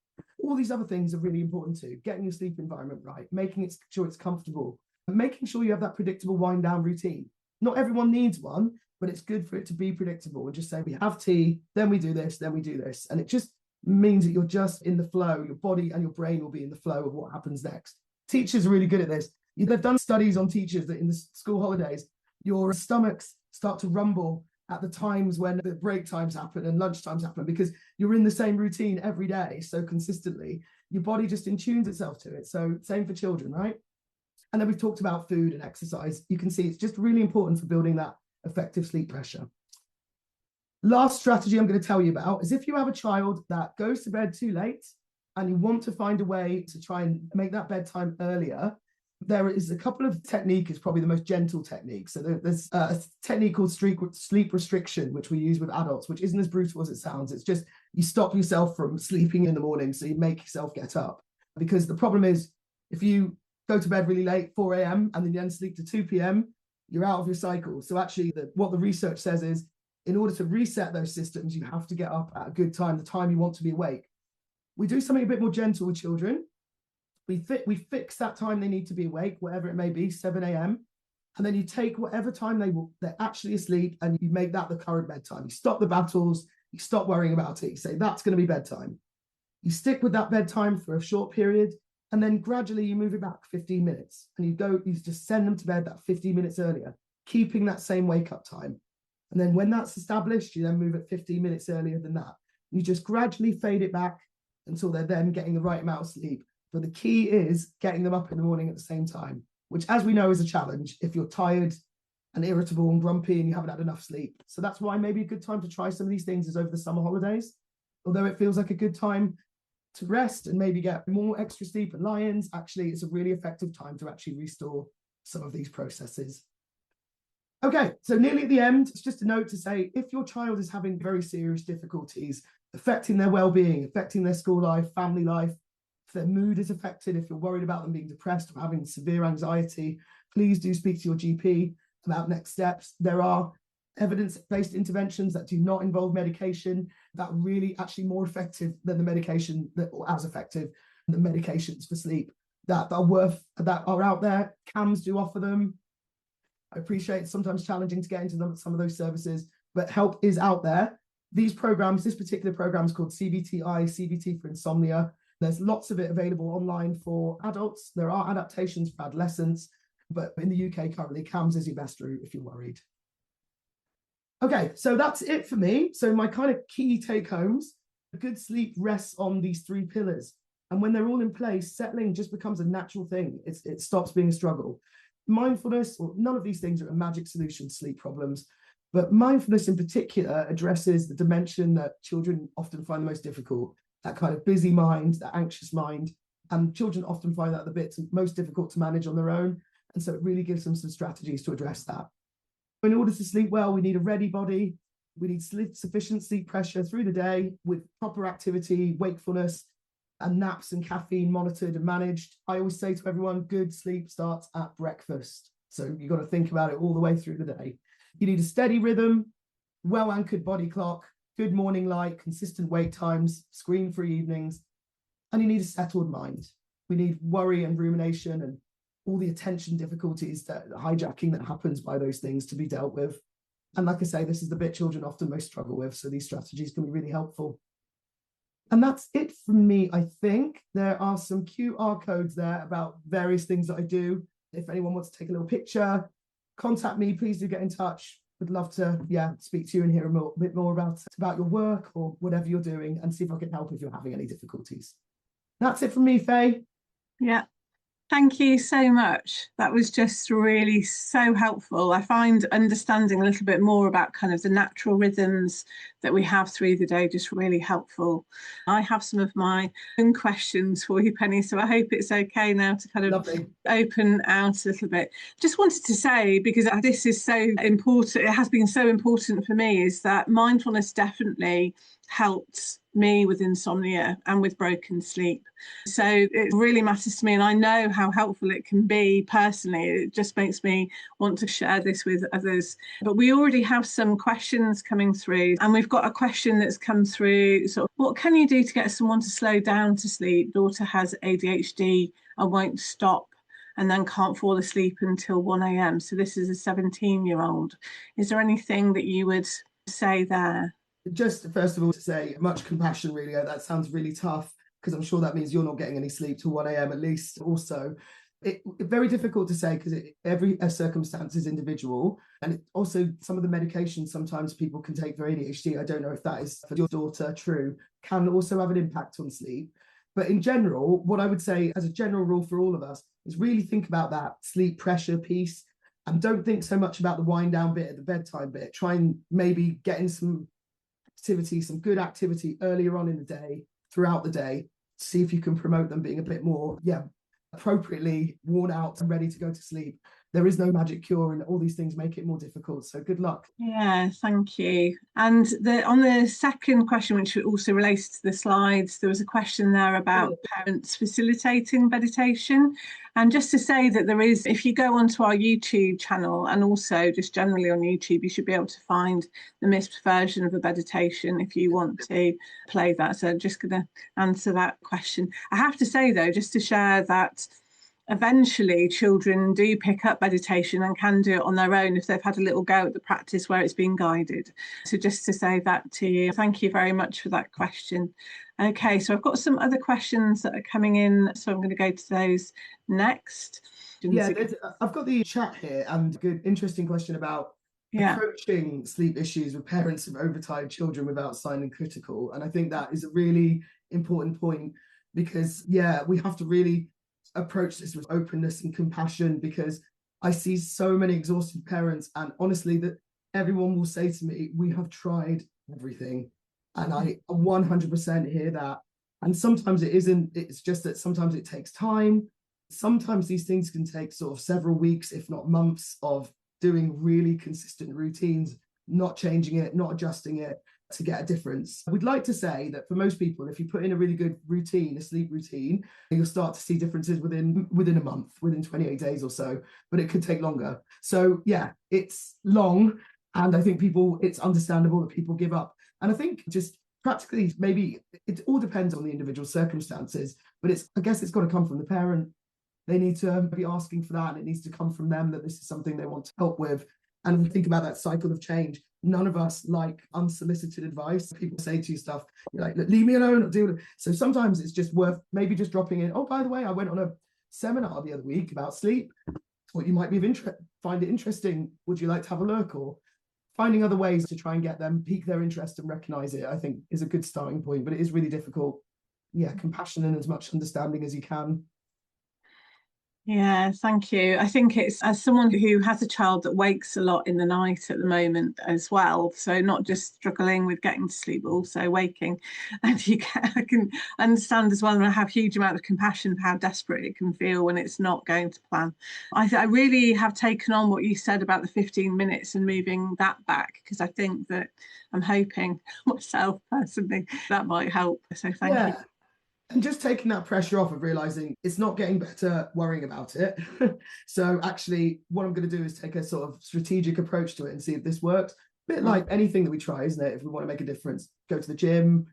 All these other things are really important too. Getting your sleep environment right, making sure it's comfortable, and making sure you have that predictable wind down routine. Not everyone needs one, but it's good for it to be predictable and just say, we have tea, then we do this, then we do this. And it just means that you're just in the flow. Your body and your brain will be in the flow of what happens next. Teachers are really good at this. They've done studies on teachers that in the school holidays, your stomachs start to rumble at the times when the break times happen and lunch times happen, because you're in the same routine every day so consistently. Your body just intunes itself to it. So same for children, right? And then we've talked about food and exercise. You can see it's just really important for building that effective sleep pressure. Last strategy I'm going to tell you about is if you have a child that goes to bed too late and you want to find a way to try and make that bedtime earlier, there is a couple of techniques, is probably the most gentle technique. So there's a technique called sleep restriction, which we use with adults, which isn't as brutal as it sounds. It's just you stop yourself from sleeping in the morning, so you make yourself get up. Because the problem is, if you go to bed really late, 4 a.m., and then you then sleep to 2 p.m., you're out of your cycle. So actually, what the research says is, in order to reset those systems, you have to get up at a good time, the time you want to be awake. We do something a bit more gentle with children. We fix that time they need to be awake, whatever it may be, 7 a.m. And then you take whatever time they're actually asleep and you make that the current bedtime. You stop the battles, you stop worrying about it. You say, that's going to be bedtime. You stick with that bedtime for a short period, and then gradually you move it back 15 minutes. And you just send them to bed that 15 minutes earlier, keeping that same wake-up time. And then when that's established, you then move it 15 minutes earlier than that. You just gradually fade it back until they're then getting the right amount of sleep. But the key is getting them up in the morning at the same time, which, as we know, is a challenge if you're tired and irritable and grumpy and you haven't had enough sleep. So that's why maybe a good time to try some of these things is over the summer holidays. Although it feels like a good time to rest and maybe get more extra sleep and lie-ins, actually, it's a really effective time to actually restore some of these processes. Okay, so nearly at the end, it's just a note to say, if your child is having very serious difficulties affecting their well-being, affecting their school life, family life, if their mood is affected, if you're worried about them being depressed or having severe anxiety, please do speak to your GP about next steps. There are evidence-based interventions that do not involve medication that are really actually more effective than the medication or as effective than medications for sleep that are out there. CAMS do offer them. I appreciate it's sometimes challenging to get into some of those services, but help is out there. This particular program is called CBT for insomnia. There's lots of it available online for adults. There are adaptations for adolescents, but in the UK currently, CAMS is your best route if you're worried. Okay, so that's it for me. So my kind of key take homes, good sleep rests on these 3 pillars. And when they're all in place, settling just becomes a natural thing. It stops being a struggle. Mindfulness, or none of these things are a magic solution to sleep problems, but mindfulness in particular addresses the dimension that children often find the most difficult, that kind of busy mind, that anxious mind. And children often find that the bits most difficult to manage on their own. And so it really gives them some strategies to address that. In order to sleep well, we need a ready body. We need sufficient sleep pressure through the day with proper activity, wakefulness, and naps and caffeine monitored and managed. I always say to everyone, good sleep starts at breakfast. So you've got to think about it all the way through the day. You need a steady rhythm, well-anchored body clock, good morning light, consistent wake times, screen-free evenings, and you need a settled mind. We need worry and rumination and all the attention difficulties, that hijacking that happens by those things to be dealt with. And like I say, this is the bit children often most struggle with, so these strategies can be really helpful. And that's it from me, I think. There are some QR codes there about various things that I do. If anyone wants to take a little picture, contact me, please do get in touch. Would love to, speak to you and hear a bit more about your work or whatever you're doing, and see if I can help if you're having any difficulties. That's it from me, Faye. Yeah. Thank you so much. That was just really so helpful. I find understanding a little bit more about kind of the natural rhythms that we have through the day just really helpful. I have some of my own questions for you, Penny, so I hope it's okay now to kind of Lovely. open out a little bit. Just wanted to say, because this is so important, it has been so important for me, is that mindfulness definitely helped me with insomnia and with broken sleep. So it really matters to me, and I know how helpful it can be personally. It just makes me want to share this with others. But we already have some questions coming through, and we've got a question that's come through. So what can you do to get someone to slow down to sleep? Daughter has ADHD and won't stop, and then can't fall asleep until 1 a.m. So this is a 17-year-old. Is there anything that you would say there? Just first of all to say much compassion, really. That sounds really tough, because I'm sure that means you're not getting any sleep till 1 a.m. at least. Also, it's very difficult to say, because every circumstance is individual. And also some of the medications sometimes people can take for ADHD, I don't know if that is for your daughter true, can also have an impact on sleep. But in general, what I would say as a general rule for all of us is really think about that sleep pressure piece, and don't think so much about the wind down bit at the bedtime bit. Try and maybe get in some good activity earlier on in the day, throughout the day. See if you can promote them being a bit more appropriately worn out and ready to go to sleep. there is no magic cure, and all these things make it more difficult. So good luck. Yeah, thank you. And on the second question, which also relates to the slides, there was a question there about parents facilitating meditation. And just to say that there is, if you go onto our YouTube channel, and also just generally on YouTube, you should be able to find the MISP version of a meditation if you want to play that. So I'm just going to answer that question. I have to say, though, just to share that eventually children do pick up meditation and can do it on their own if they've had a little go at the practice where it's been guided. So just to say that to you, thank you very much for that question. Okay, so I've got some other questions that are coming in, so I'm going to go to those next. Yeah, I've got the chat here, and good, interesting question about approaching sleep issues with parents of overtired children without sounding critical. And I think that is a really important point, because we have to really approach this with openness and compassion, because I see so many exhausted parents, and honestly that everyone will say to me, we have tried everything. And I 100% hear that. And sometimes it's just that sometimes it takes time. Sometimes these things can take sort of several weeks, if not months, of doing really consistent routines, not changing it, not adjusting it, to get a difference. We'd like to say that for most people, if you put in a really good routine, a sleep routine, you'll start to see differences within a month, within 28 days or so, but it could take longer. So it's long, and I think it's understandable that people give up. And I think just practically, maybe it all depends on the individual circumstances, but I guess it's got to come from the parent. They need to be asking for that, and it needs to come from them that this is something they want to help with. And we think about that cycle of change. None of us like unsolicited advice. People say to you stuff, you're like, leave me alone, or deal with it. So sometimes it's just worth maybe just dropping in, oh, by the way, I went on a seminar the other week about sleep. Thought you might be find it interesting. Would you like to have a look? Or finding other ways to try and get them, pique their interest and recognize it, I think is a good starting point, but it is really difficult. Compassion and as much understanding as you can. Yeah, thank you. I think it's, as someone who has a child that wakes a lot in the night at the moment as well, so not just struggling with getting to sleep, but also waking, and I can understand as well, and I have a huge amount of compassion for how desperate it can feel when it's not going to plan. I really have taken on what you said about the 15 minutes and moving that back, because I think that I'm hoping myself personally that might help. So thank you. And just taking that pressure off of realizing it's not getting better, worrying about it. So actually, what I'm going to do is take a sort of strategic approach to it and see if this works. A bit like anything that we try, isn't it? If we want to make a difference, go to the gym,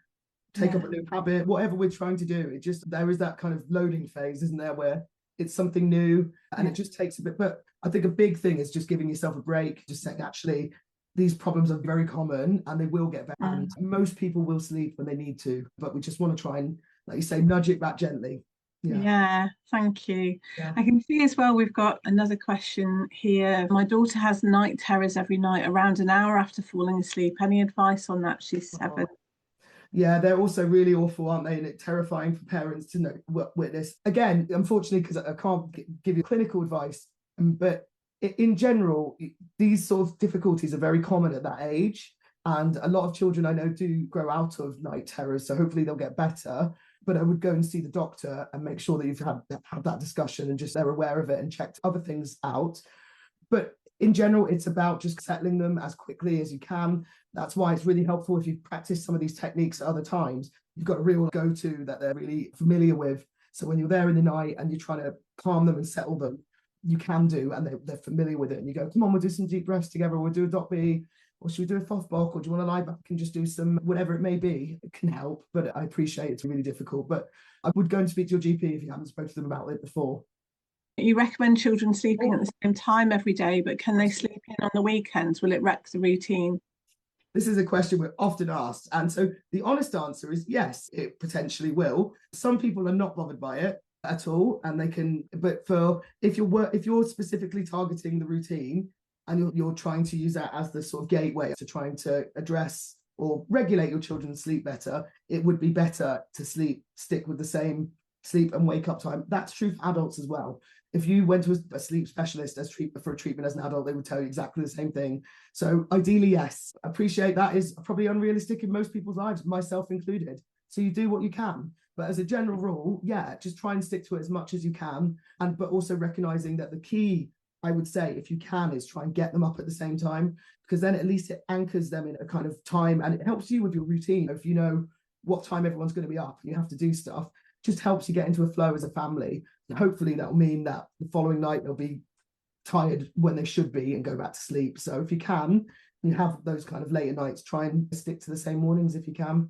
take up a new habit, whatever we're trying to do. There is that kind of loading phase, isn't there, where it's something new and it just takes a bit. But I think a big thing is just giving yourself a break, just saying, actually, these problems are very common and they will get better. And most people will sleep when they need to, but we just want to try and, like you say, nudge it back gently. Yeah, thank you. I can see as well we've got another question here. My daughter has night terrors every night around an hour after falling asleep. Any advice on that? She's 7. Yeah, they're also really awful, aren't they? And it's terrifying for parents to witness. Again, unfortunately, because I can't give you clinical advice, but in general, these sort of difficulties are very common at that age. And a lot of children I know do grow out of night terrors, so hopefully they'll get better. But I would go and see the doctor and make sure that you've had that discussion and just they're aware of it and checked other things out. But in general, it's about just settling them as quickly as you can. That's why it's really helpful if you practice some of these techniques at other times. You've got a real go-to that they're really familiar with. So when you're there in the night and you're trying to calm them and settle them, you can do, and they're familiar with it. And you go, come on, we'll do some deep breaths together. We'll do a dot B. Or should we do a Fothbach, or do you want to lie back and just do some, whatever it may be? It can help, but I appreciate it's really difficult. But I would go and speak to your GP if you haven't spoken to them about it before. You recommend children sleeping at the same time every day, but can they sleep in on the weekends? Will it wreck the routine? This is a question we're often asked. And so the honest answer is yes, it potentially will. Some people are not bothered by it at all. And they can, but if you're specifically targeting the routine, and you're trying to use that as the sort of gateway to trying to address or regulate your children's sleep better, it would be better to stick with the same sleep and wake up time. That's true for adults as well. If you went to a sleep specialist for a treatment as an adult, they would tell you exactly the same thing. So ideally, yes, appreciate that is probably unrealistic in most people's lives, myself included. So you do what you can. But as a general rule, just try and stick to it as much as you can. But also recognizing that the key I would say, if you can, is try and get them up at the same time, because then at least it anchors them in a kind of time, and it helps you with your routine. If you know what time everyone's going to be up and you have to do stuff, just helps you get into a flow as a family. And hopefully that'll mean that the following night they'll be tired when they should be and go back to sleep. So if you can, you have those kind of later nights, try and stick to the same mornings if you can.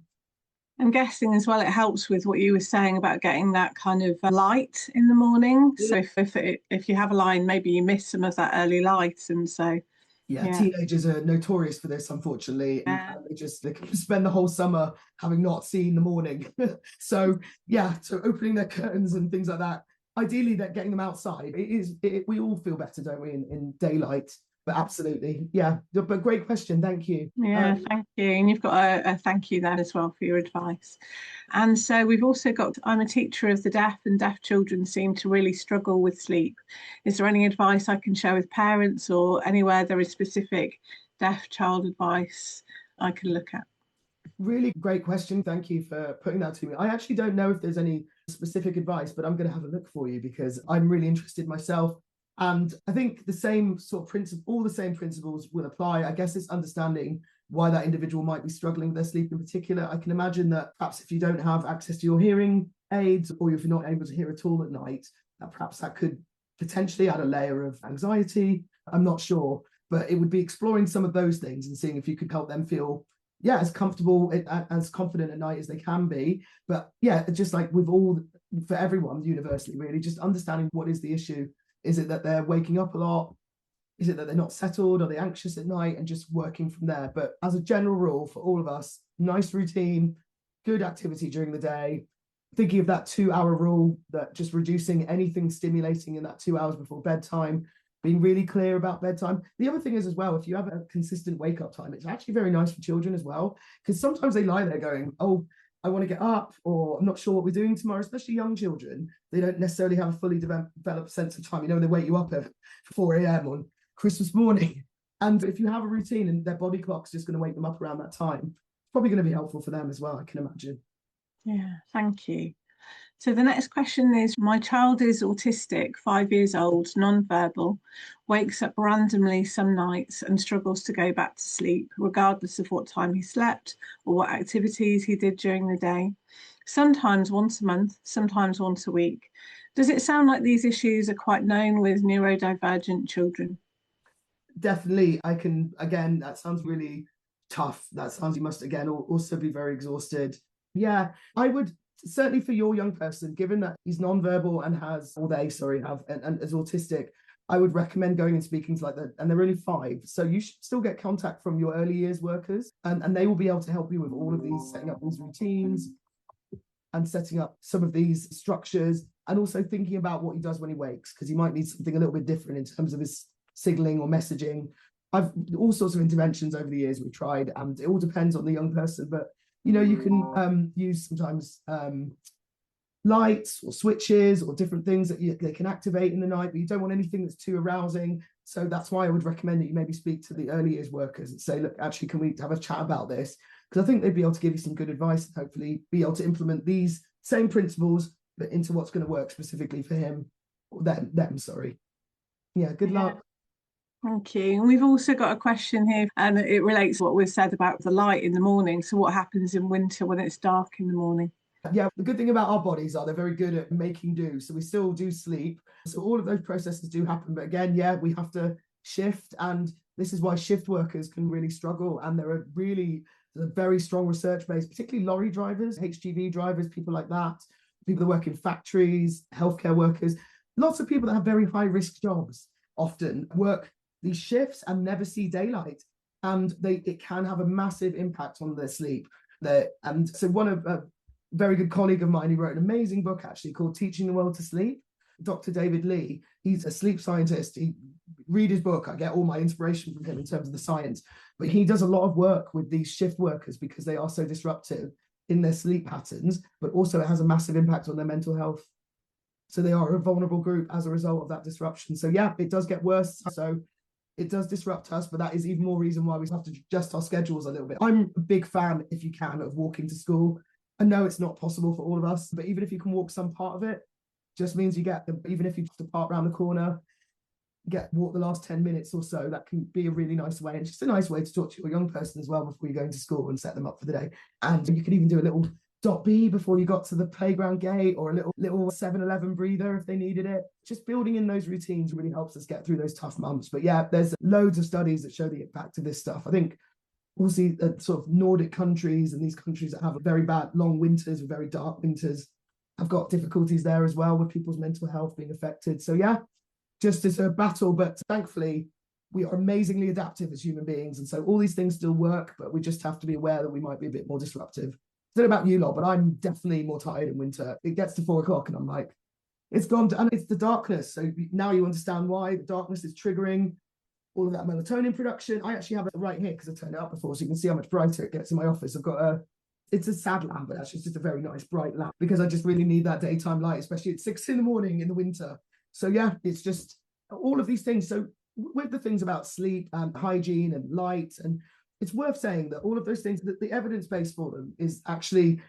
I'm guessing as well it helps with what you were saying about getting that kind of light in the morning. So if you have a line, maybe you miss some of that early light, and so teenagers are notorious for this, unfortunately. They can spend the whole summer having not seen the morning. So opening their curtains and things like that. Ideally, that getting them outside. We all feel better, don't we, in daylight? But absolutely, but great question, thank you. Thank you. And you've got a thank you there as well for your advice. And so we've also got, I'm a teacher of the deaf, and deaf children seem to really struggle with sleep. Is there any advice I can share with parents, or anywhere there is specific deaf child advice I can look at? Really great question. Thank you for putting that to me. I actually don't know if there's any specific advice, but I'm going to have a look for you because I'm really interested myself. And I think the same sort of principle, all the same principles will apply. I guess it's understanding why that individual might be struggling with their sleep in particular. I can imagine that perhaps if you don't have access to your hearing aids, or if you're not able to hear at all at night, that perhaps that could potentially add a layer of anxiety. I'm not sure, but it would be exploring some of those things and seeing if you could help them feel as comfortable, as confident at night as they can be. But just like with for everyone universally, really, just understanding what is the issue. Is it that they're waking up a lot? Is it that they're not settled? Are they anxious at night? And just working from there. But as a general rule for all of us, nice routine, good activity during the day, thinking of that 2-hour rule, that just reducing anything stimulating in that 2 hours before bedtime, being really clear about bedtime. The other thing is as well, if you have a consistent wake up time, it's actually very nice for children as well, because sometimes they lie there going, oh, I want to get up, or I'm not sure what we're doing tomorrow, especially young children. They don't necessarily have a fully developed sense of time. They wake you up at 4 a.m. on Christmas morning. And if you have a routine and their body clock's just going to wake them up around that time, it's probably going to be helpful for them as well, I can imagine. Yeah, thank you. So the next question is, my child is autistic, 5 years old, non-verbal, wakes up randomly some nights and struggles to go back to sleep, regardless of what time he slept or what activities he did during the day. Sometimes once a month, sometimes once a week. Does it sound like these issues are quite known with neurodivergent children? Definitely. Again, that sounds really tough. That sounds you must, again, also be very exhausted. Yeah, I would certainly, for your young person, given that he's nonverbal and and is autistic, I would recommend going and speaking to and they're only 5. So you should still get contact from your early years workers, and they will be able to help you with all of these, setting up these routines and setting up some of these structures, and also thinking about what he does when he wakes, because he might need something a little bit different in terms of his signaling or messaging. I've all sorts of interventions over the years we've tried, and it all depends on the young person, but you can use sometimes lights or switches or different things that they can activate in the night, but you don't want anything that's too arousing. So that's why I would recommend that you maybe speak to the early years workers and say, look, actually, can we have a chat about this? Because I think they'd be able to give you some good advice and hopefully be able to implement these same principles, but into what's going to work specifically for him, or them, sorry. Yeah, good luck. Thank you. And we've also got a question here, and it relates to what we've said about the light in the morning. So what happens in winter when it's dark in the morning? Yeah, the good thing about our bodies are they're very good at making do. So we still do sleep. So all of those processes do happen. But again, we have to shift. And this is why shift workers can really struggle. And there are really a very strong research base, particularly lorry drivers, HGV drivers, people like that, people that work in factories, healthcare workers, lots of people that have very high risk jobs often work these shifts and never see daylight. And it can have a massive impact on their sleep. And so one of a very good colleague of mine, he wrote an amazing book actually called Teaching the World to Sleep. Dr. David Lee, he's a sleep scientist. Read his book. I get all my inspiration from him in terms of the science. But he does a lot of work with these shift workers because they are so disruptive in their sleep patterns, but also it has a massive impact on their mental health. So they are a vulnerable group as a result of that disruption. So it does get worse. So it does disrupt us, but that is even more reason why we have to adjust our schedules a little bit. I'm a big fan, if you can, of walking to school. I know it's not possible for all of us, but even if you can walk some part of it, just means you get, even if you have to park around the corner, walk the last 10 minutes or so. That can be a really nice way. And just a nice way to talk to your young person as well before you go into school and set them up for the day. And you can even do a little dot B before you got to the playground gate, or a little 7-Eleven breather if they needed it. Just building in those routines really helps us get through those tough months. But yeah, there's loads of studies that show the impact of this stuff. I think obviously sort of Nordic countries and these countries that have very bad long winters, very dark winters, have got difficulties there as well with people's mental health being affected. So yeah, just as a battle, but thankfully we are amazingly adaptive as human beings. And so all these things still work, but we just have to be aware that we might be a bit more disruptive. I don't know about you lot, but I'm definitely more tired in winter. It gets to 4 o'clock and I'm like, it's gone to, and it's the darkness. So now you understand why the darkness is triggering all of that melatonin production. I actually have it right here because I turned it up before, so you can see how much brighter it gets in my office. I've got it's a sad lamp, but actually it's just a very nice bright lamp because I just really need that daytime light, especially at 6 in the morning in the winter. So yeah, it's just all of these things. So with the things about sleep and hygiene and light, and it's worth saying that all of those things, that the evidence base for them is actually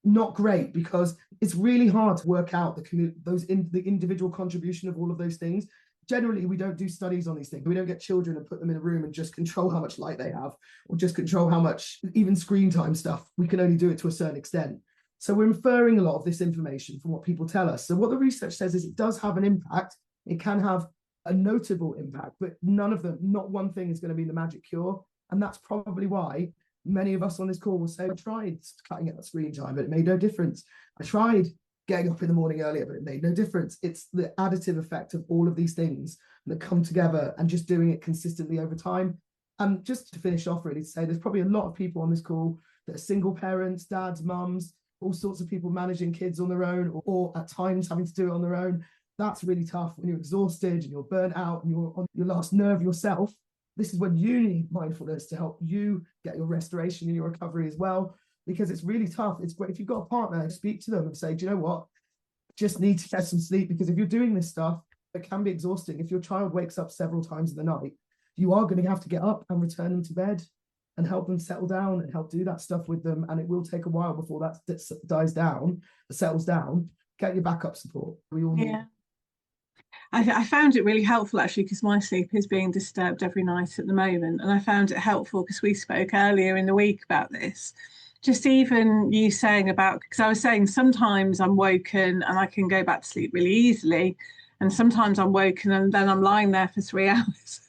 not great, because it's really hard to work out the individual contribution of all of those things. Generally, we don't do studies on these things. We don't get children and put them in a room and just control how much light they have, or just control how much, even screen time stuff. We can only do it to a certain extent. So we're inferring a lot of this information from what people tell us. So what the research says is it does have an impact. It can have a notable impact, but not one thing is going to be the magic cure. And that's probably why many of us on this call will say, I tried cutting out screen time, but it made no difference. I tried getting up in the morning earlier, but it made no difference. It's the additive effect of all of these things that come together, and just doing it consistently over time. And just to finish off, really to say, there's probably a lot of people on this call that are single parents, dads, mums, all sorts of people managing kids on their own, or at times having to do it on their own. That's really tough when you're exhausted and you're burnt out and you're on your last nerve yourself. This is when you need mindfulness to help you get your restoration and your recovery as well, because it's really tough. It's great if you've got a partner, speak to them and say, do you know what? Just need to get some sleep, because if you're doing this stuff, it can be exhausting. If your child wakes up several times in the night, you are going to have to get up and return them to bed and help them settle down and help do that stuff with them. And it will take a while before that dies down, settles down. Get your backup support. We all need. I found it really helpful, actually, because my sleep is being disturbed every night at the moment. And I found it helpful because we spoke earlier in the week about this. Just even you saying about, because I was saying sometimes I'm woken and I can go back to sleep really easily. And sometimes I'm woken and then I'm lying there for 3 hours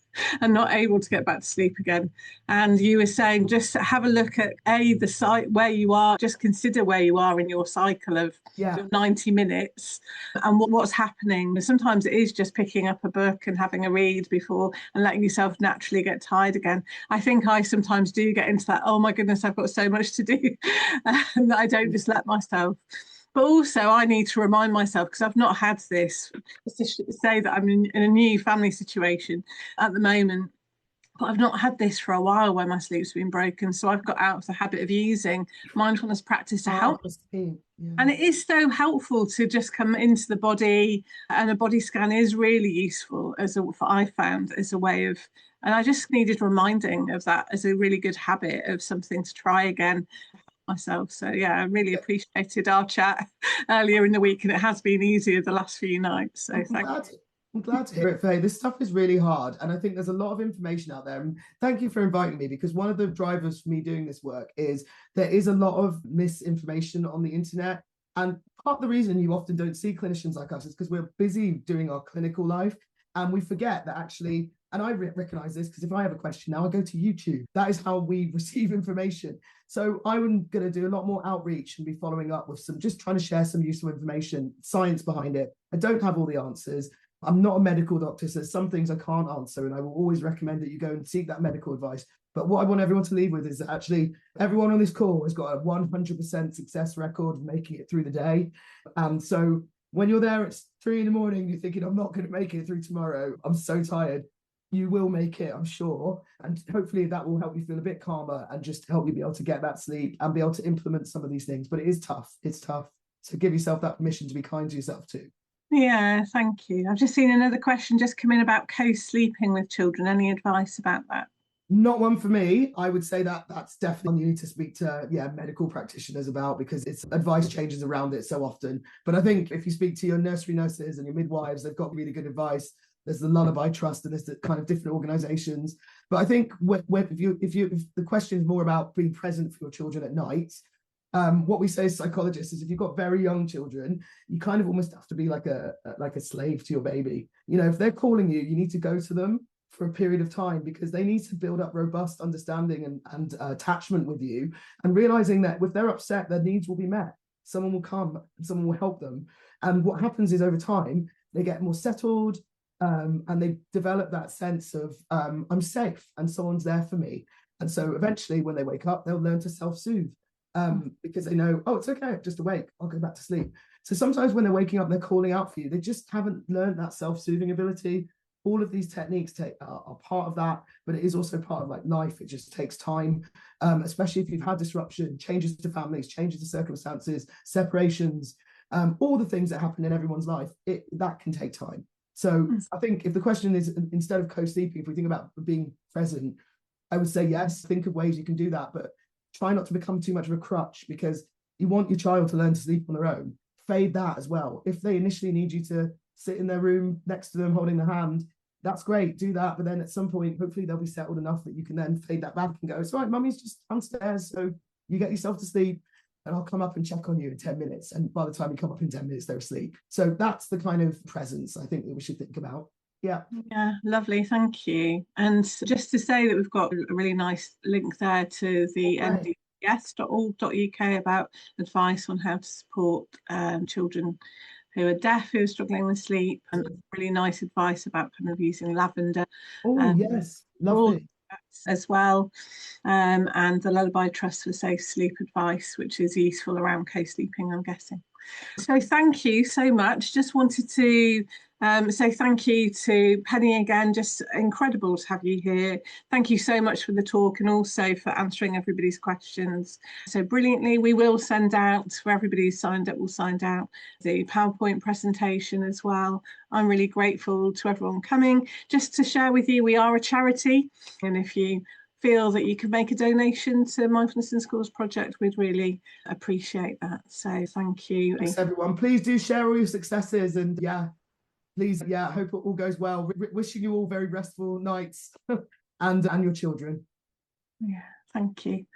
and not able to get back to sleep again. And you were saying just have a look at the site where you are, just consider where you are in your cycle of 90 minutes and what's happening. And sometimes it is just picking up a book and having a read before and letting yourself naturally get tired again. I think I sometimes do get into that, oh my goodness, I've got so much to do, and I don't just let myself. But also I need to remind myself, because I've not had this, to say that I'm in a new family situation at the moment, but I've not had this for a while where my sleep's been broken. So I've got out of the habit of using mindfulness practice to help. And it is so helpful to just come into the body, and a body scan is really useful I found as a way of, and I just needed reminding of that as a really good habit of something to try again myself. So yeah, I really appreciated our chat earlier in the week, and it has been easier the last few nights. So I'm glad to hear it, Faye. This stuff is really hard, and I think there's a lot of information out there. And thank you for inviting me, because one of the drivers for me doing this work is there is a lot of misinformation on the internet. And part of the reason you often don't see clinicians like us is because we're busy doing our clinical life, and we forget that actually, and I recognize this because if I have a question now, I go to YouTube. That is how we receive information. So I'm going to do a lot more outreach and be following up with just trying to share some useful information, science behind it. I don't have all the answers. I'm not a medical doctor, so some things I can't answer, and I will always recommend that you go and seek that medical advice. But what I want everyone to leave with is that actually everyone on this call has got a 100% success record of making it through the day. And so when you're there at 3 in the morning, you're thinking, I'm not going to make it through tomorrow, I'm so tired. You will make it, I'm sure. And hopefully that will help you feel a bit calmer and just help you be able to get that sleep and be able to implement some of these things. But it is tough. It's tough. So give yourself that permission to be kind to yourself too. Yeah, thank you. I've just seen another question just come in about co-sleeping with children. Any advice about that? Not one for me. I would say that that's definitely you need to speak to medical practitioners about, because it's advice changes around it so often. But I think if you speak to your nursery nurses and your midwives, they've got really good advice. there's the Lullaby Trust, and there's the kind of different organizations. But I think if the question is more about being present for your children at night, what we say as psychologists is if you've got very young children, you kind of almost have to be like a slave to your baby. You know, if they're calling you, you need to go to them for a period of time, because they need to build up robust understanding and attachment with you, and realizing that if they're upset, their needs will be met. Someone will come and someone will help them. And what happens is over time, they get more settled, and they develop that sense of I'm safe and someone's there for me. And so eventually when they wake up, they'll learn to self-soothe, because they know, oh, it's okay, I'm just awake, I'll go back to sleep. So sometimes when they're waking up and they're calling out for you, they just haven't learned that self-soothing ability. All of these techniques are part of that, but it is also part of like life. It just takes time, especially if you've had disruption, changes to families, changes to circumstances, separations, all the things that happen in everyone's life, that can take time. So I think if the question is, instead of co-sleeping, if we think about being present, I would say yes, think of ways you can do that, but try not to become too much of a crutch, because you want your child to learn to sleep on their own. Fade that as well. If they initially need you to sit in their room next to them holding the hand, that's great, do that. But then at some point, hopefully they'll be settled enough that you can then fade that back and go, it's all right, mummy's just downstairs, so you get yourself to sleep and I'll come up and check on you in 10 minutes. And by the time you come up in 10 minutes, they're asleep. So that's the kind of presence I think that we should think about. Yeah, lovely, thank you. And just to say that we've got a really nice link there to the nds.org.uk about advice on how to support children who are deaf, who are struggling with sleep, and really nice advice about kind of using lavender. Oh, yes, lovely. As well, and the Lullaby Trust for safe sleep advice, which is useful around co-sleeping, I'm guessing. So thank you so much. Just wanted to say thank you to Penny again. Just incredible to have you here. Thank you so much for the talk, and also for answering everybody's questions so brilliantly. We will send out, for everybody who's signed up, we'll send out the PowerPoint presentation as well. I'm really grateful to everyone coming. Just to share with you, we are a charity, and if you feel that you can make a donation to Mindfulness in Schools project, we'd really appreciate that. So thank you. Thanks everyone. Please do share all your successes, and please, I hope it all goes well. Wishing you all very restful nights and your children. Yeah, thank you.